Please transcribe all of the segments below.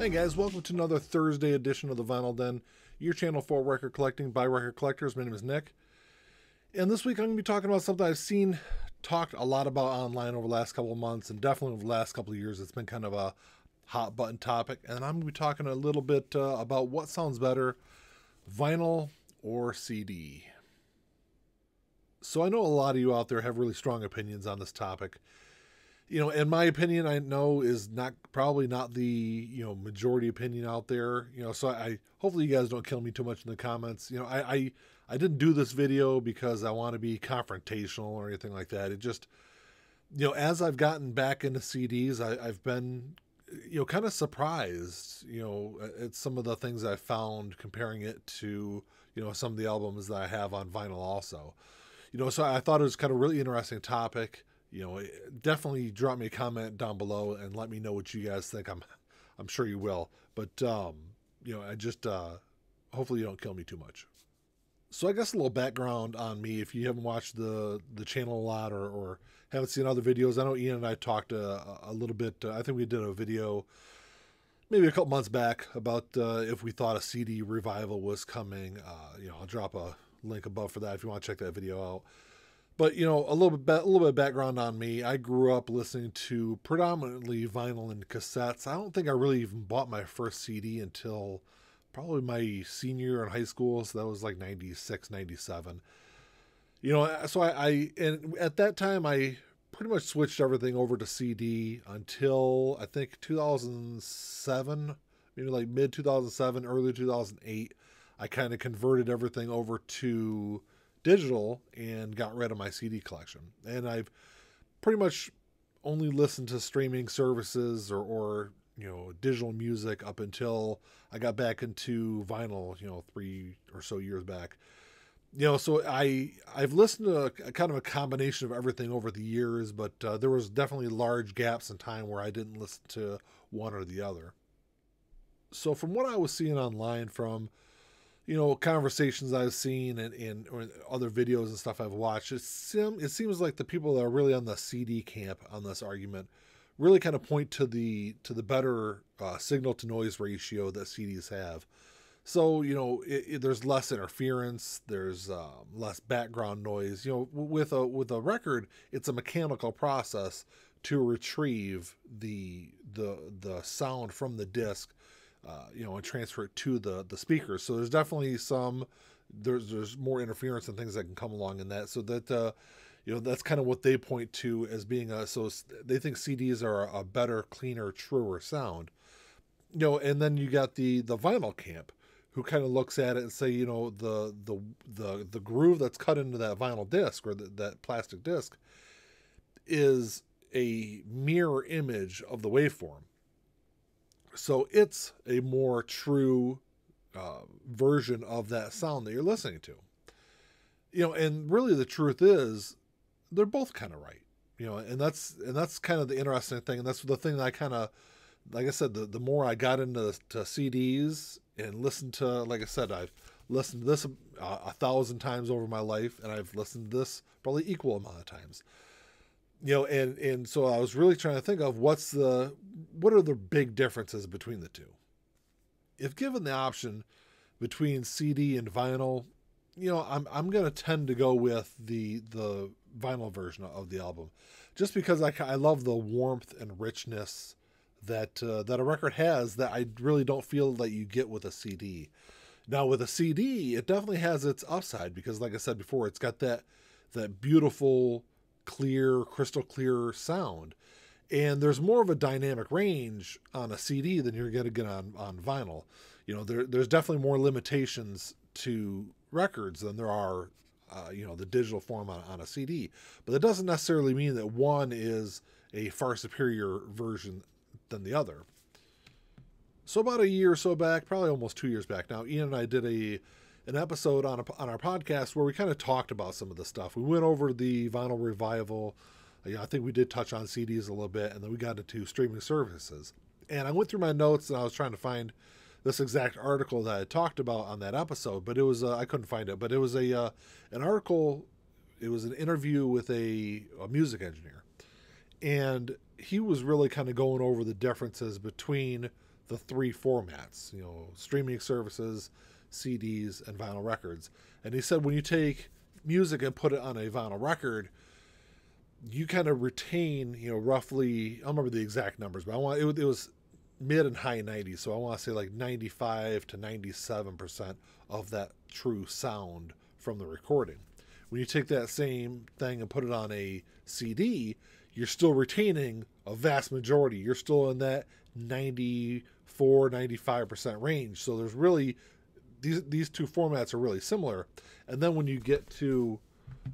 Hey guys, welcome to another Thursday edition of the Vinyl Den, your channel for record collecting by record collectors. My name is Nick, and this week I'm going to be talking about something I've seen talked a lot about online over the last couple of months, and definitely over the last couple of years. It's been kind of a hot button topic, and I'm going to be talking a little bit about what sounds better, vinyl or CD. So I know a lot of you out there have really strong opinions on this topic. In my opinion, I know is probably not the, majority opinion out there, so I hopefully you guys don't kill me too much in the comments. I didn't do this video because I want to be confrontational or anything like that. It just, as I've gotten back into CDs, I've been, kind of surprised, at some of the things I found comparing it to, some of the albums that I have on vinyl also. So I thought it was kind of a really interesting topic. Definitely drop me a comment down below and let me know what you guys think. I'm sure you will, but I just hopefully you don't kill me too much. So I guess a little background on me, if you haven't watched the channel a lot or haven't seen other videos. I know Ian and I talked a little bit. I think we did a video maybe a couple months back about if we thought a CD revival was coming. I'll drop a link above for that if you want to check that video out. But, a little bit of background on me. I grew up listening to predominantly vinyl and cassettes. I don't think I really even bought my first CD until probably my senior year in high school. So that was like 96, 97. So and at that time, I pretty much switched everything over to CD until I think 2007, maybe like mid 2007, early 2008. I kind of converted everything over to digital and got rid of my CD collection. And I've pretty much only listened to streaming services or digital music up until I got back into vinyl, 3 or so years back. So I've listened to a kind of a combination of everything over the years, but there was definitely large gaps in time where I didn't listen to one or the other. So from what I was seeing online, from conversations I've seen and or other videos and stuff I've watched, it seems like the people that are really on the CD camp on this argument really kind of point to the better signal to noise ratio that CDs have. So, there's less interference, there's less background noise. With a record, it's a mechanical process to retrieve the sound from the disc, and transfer it to the speakers. So there's definitely there's more interference and things that can come along in that. So that, that's kind of what they point to as being so they think CDs are a better, cleaner, truer sound. And then you got the vinyl camp who kind of looks at it and say, the groove that's cut into that vinyl disc or that plastic disc is a mirror image of the waveform. So it's a more true version of that sound that you're listening to. And really the truth is they're both kind of right. And that's kind of the interesting thing. And that's the thing that I kind of, like I said, the more I got into CDs and listened to, like I said, I've listened to this 1,000 times over my life, and I've listened to this probably equal amount of times. And so I was really trying to think of what are the big differences between the two. If given the option between CD and vinyl, I'm going to tend to go with the vinyl version of the album, just because I love the warmth and richness that a record has that I really don't feel that you get with a CD. Now with a CD, it definitely has its upside because, like I said before, it's got that beautiful, clear, crystal clear sound, and there's more of a dynamic range on a CD than you're going to get on vinyl. There's definitely more limitations to records than there are the digital form on a CD, but that doesn't necessarily mean that one is a far superior version than the other. So about a year or so back, probably almost 2 years back now, Ian and I did an episode on our podcast where we kind of talked about some of the stuff. We went over the vinyl revival. I think we did touch on CDs a little bit, and then we got into streaming services. And I went through my notes and I was trying to find this exact article that I talked about on that episode, but it was I couldn't find it. But it was an article. It was an interview with a music engineer, and he was really kind of going over the differences between the three formats, streaming services, CDs, and vinyl records. And he said when you take music and put it on a vinyl record, you kind of retain, roughly, I don't remember the exact numbers, but it was mid and high 90s. So I want to say like 95 to 97% of that true sound from the recording. When you take that same thing and put it on a CD, you're still retaining a vast majority. You're still in that 94, 95% range. So there's really, these two formats are really similar. And then when you get to,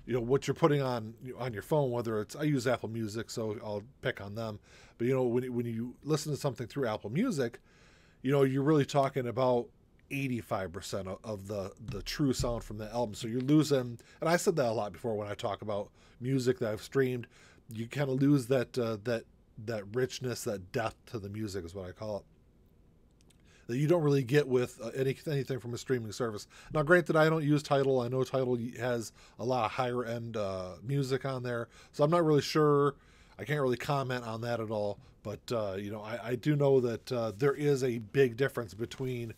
what you're putting on your phone, whether it's, I use Apple Music, so I'll pick on them. But, when you listen to something through Apple Music, you're really talking about 85% of the true sound from the album. So you're losing, and I said that a lot before when I talk about music that I've streamed, you kind of lose that richness, that depth to the music is what I call it, that you don't really get with anything from a streaming service. Now, granted, I don't use Tidal. I know Tidal has a lot of higher end music on there, so I'm not really sure. I can't really comment on that at all. But I do know that there is a big difference between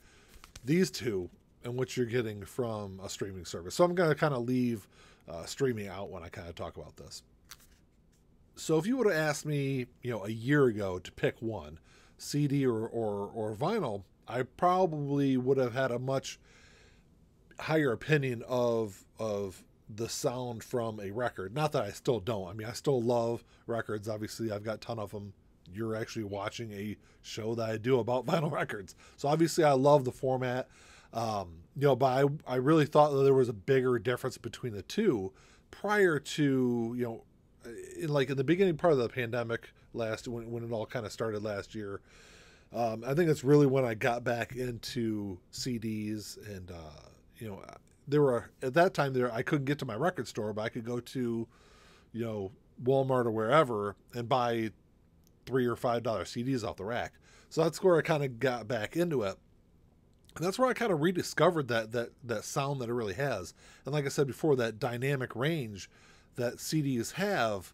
these two and what you're getting from a streaming service. So I'm going to kind of leave streaming out when I kind of talk about this. So if you would have asked me, a year ago to pick one, CD or vinyl, I probably would have had a much higher opinion of the sound from a record. Not that I still don't. I mean, I still love records. Obviously, I've got a ton of them. You're actually watching a show that I do about vinyl records. So obviously I love the format. But I really thought that there was a bigger difference between the two prior to, in the beginning part of the pandemic when it all kind of started last year. I think that's really when I got back into CDs, and there were, at that time I couldn't get to my record store, but I could go to, Walmart or wherever and buy $3 or $5 CDs off the rack. So that's where I kind of got back into it. And that's where I kind of rediscovered that sound that it really has. And like I said before, that dynamic range that CDs have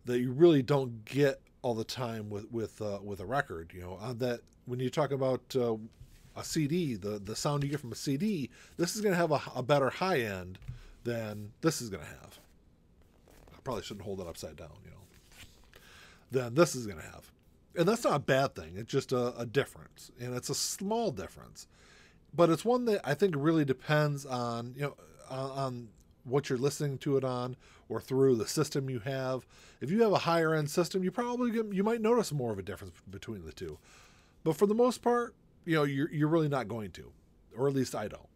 that you really don't get all the time with a record. That when you talk about a CD, the sound you get from a CD, this is going to have a better high end than this is going to have. I probably shouldn't hold it upside down, than this is going to have. And that's not a bad thing. It's just a difference, and it's a small difference, but it's one that I think really depends on on what you're listening to it on, or through the system you have. If you have a higher end system, you might notice more of a difference between the two. But for the most part, you're really not going to, or at least I don't.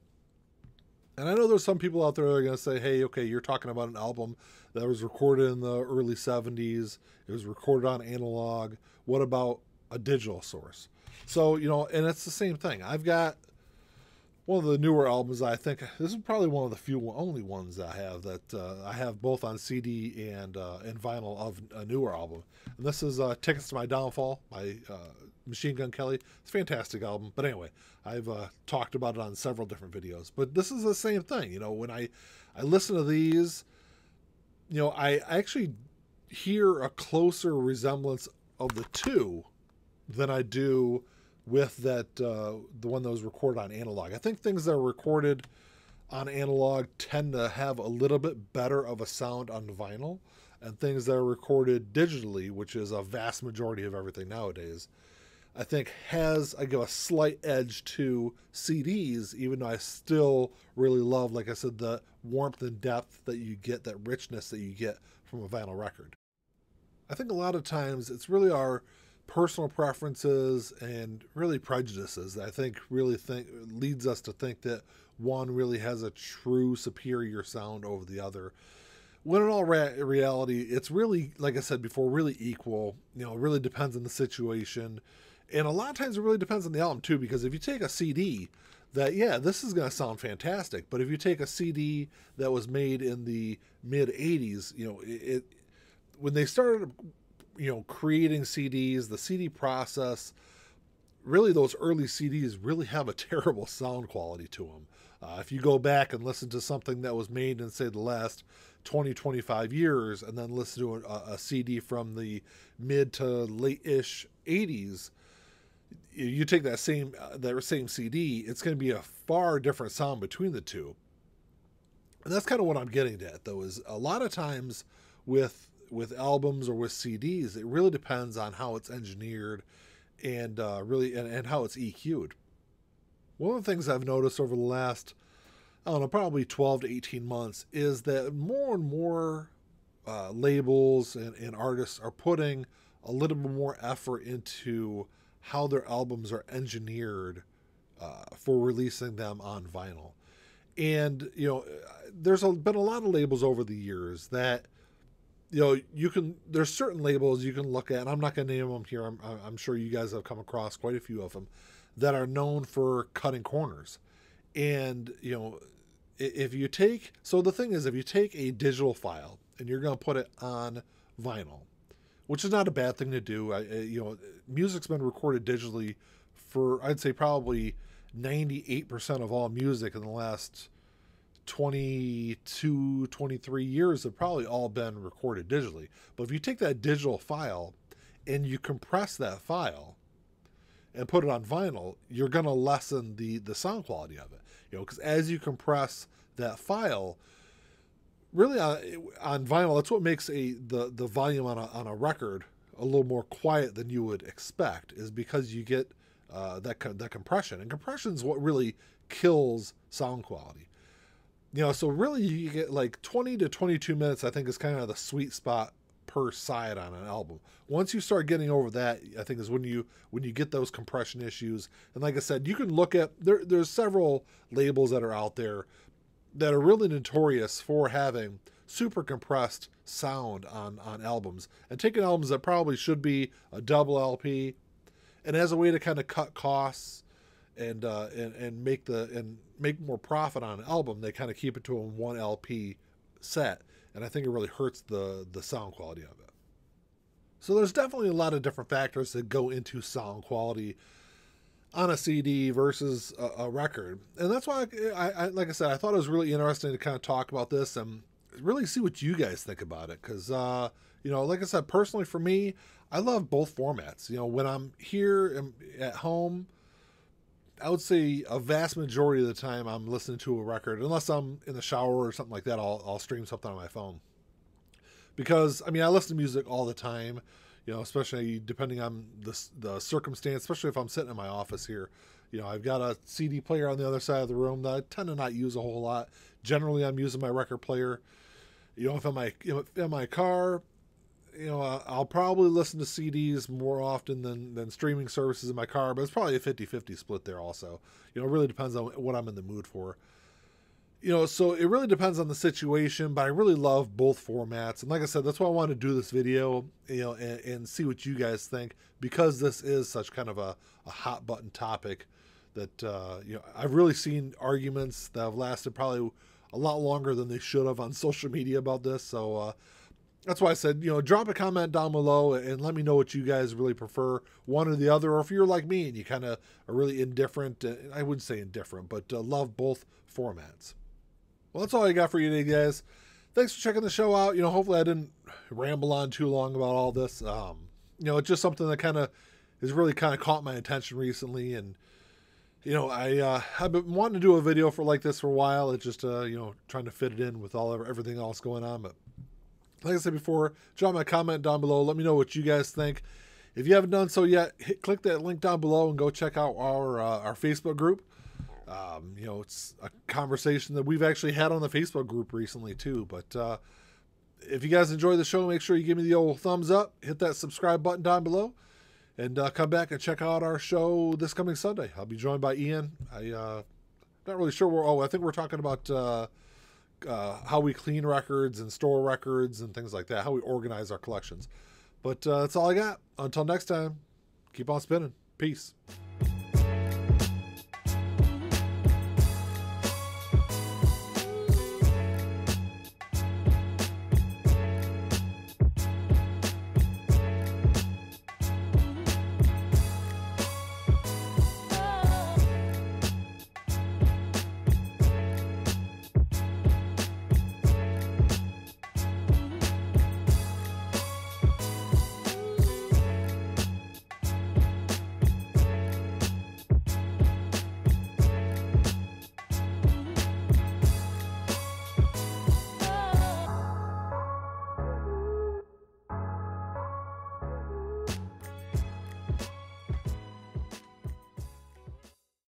And I know there's some people out there that are going to say, hey, okay, you're talking about an album that was recorded in the early 70s. It was recorded on analog. What about a digital source? So, and it's the same thing. I've got one of the newer albums. I think this is probably one of the only ones I have both on CD and vinyl of a newer album. And this is Tickets to My Downfall by Machine Gun Kelly. It's a fantastic album. But anyway, I've talked about it on several different videos. But this is the same thing. When I listen to these, I actually hear a closer resemblance of the two than I do with the one that was recorded on analog. I think things that are recorded on analog tend to have a little bit better of a sound on vinyl, and things that are recorded digitally, which is a vast majority of everything nowadays, I think I give a slight edge to CDs, even though I still really love, like I said, the warmth and depth that you get, that richness that you get from a vinyl record. I think a lot of times it's really our personal preferences and really prejudices that I think leads us to think that one really has a true superior sound over the other. When in all reality, it's really, like I said before, really equal. It really depends on the situation. And a lot of times it really depends on the album too, because if you take a CD this is going to sound fantastic. But if you take a CD that was made in the mid 80s, when they started, creating CDs, the CD process, really those early CDs really have a terrible sound quality to them. If you go back and listen to something that was made in, say, the last 20, 25 years, and then listen to a CD from the mid to late-ish 80s, You take that same CD, it's going to be a far different sound between the two. And that's kind of what I'm getting at, though, is a lot of times with albums or with CDs, it really depends on how it's engineered and and how it's EQ'd. One of the things I've noticed over the last, I don't know, probably 12 to 18 months is that more and more labels and artists are putting a little bit more effort into how their albums are engineered for releasing them on vinyl. And, there's been a lot of labels over the years that, there's certain labels you can look at, and I'm not going to name them here. I'm sure you guys have come across quite a few of them that are known for cutting corners. And, if you take a digital file and you're going to put it on vinyl, which is not a bad thing to do. Music's been recorded digitally for, I'd say, probably 98% of all music in the last 22, 23 years have probably all been recorded digitally. But if you take that digital file and you compress that file and put it on vinyl, you're going to lessen the sound quality of it. Because as you compress that file, really on vinyl, that's what makes the volume on a record a little more quiet than you would expect, is because you get that compression, and compression is what really kills sound quality. So really you get like 20 to 22 minutes, I think, is kind of the sweet spot per side on an album. Once you start getting over that, I think is when you get those compression issues. And like I said, you can look at there's several labels that are out there that are really notorious for having super compressed sound on albums, and taking albums that probably should be a double LP, and as a way to kind of cut costs and make more profit on an album, they kind of keep it to a one LP set, and I think it really hurts the sound quality of it. So there's definitely a lot of different factors that go into sound quality on a CD versus a record. And that's why I like I said, I thought it was really interesting to kind of talk about this and really see what you guys think about it. Because, like I said, personally for me, I love both formats. When I'm here at home, I would say a vast majority of the time I'm listening to a record. Unless I'm in the shower or something like that, I'll stream something on my phone. Because, I listen to music all the time. Especially depending on the circumstance, especially if I'm sitting in my office here. I've got a CD player on the other side of the room that I tend to not use a whole lot. Generally, I'm using my record player. If I'm in my car, I'll probably listen to CDs more often than streaming services in my car, but it's probably a 50-50 split there also. It really depends on what I'm in the mood for. So it really depends on the situation, but I really love both formats. And like I said, that's why I wanted to do this video, and see what you guys think, because this is such kind of a hot button topic that, I've really seen arguments that have lasted probably a lot longer than they should have on social media about this. So, that's why I said, drop a comment down below and let me know what you guys really prefer, one or the other, or if you're like me and you kind of are really indifferent. I wouldn't say indifferent, but love both formats. Well, that's all I got for you today, guys. Thanks for checking the show out. Hopefully I didn't ramble on too long about all this. It's just something that kind of has really kind of caught my attention recently. And, I've been wanting to do a video like this for a while. It's just, trying to fit it in with everything else going on. But like I said before, drop my comment down below. Let me know what you guys think. If you haven't done so yet, click that link down below and go check out our Facebook group. It's a conversation that we've actually had on the Facebook group recently too. But if you guys enjoy the show, make sure you give me the old thumbs up, hit that subscribe button down below, and come back and check out our show this coming Sunday. I'll be joined by Ian. Not really sure I think we're talking about how we clean records and store records and things like that, how we organize our collections. But that's all I got. Until next time, keep on spinning. Peace.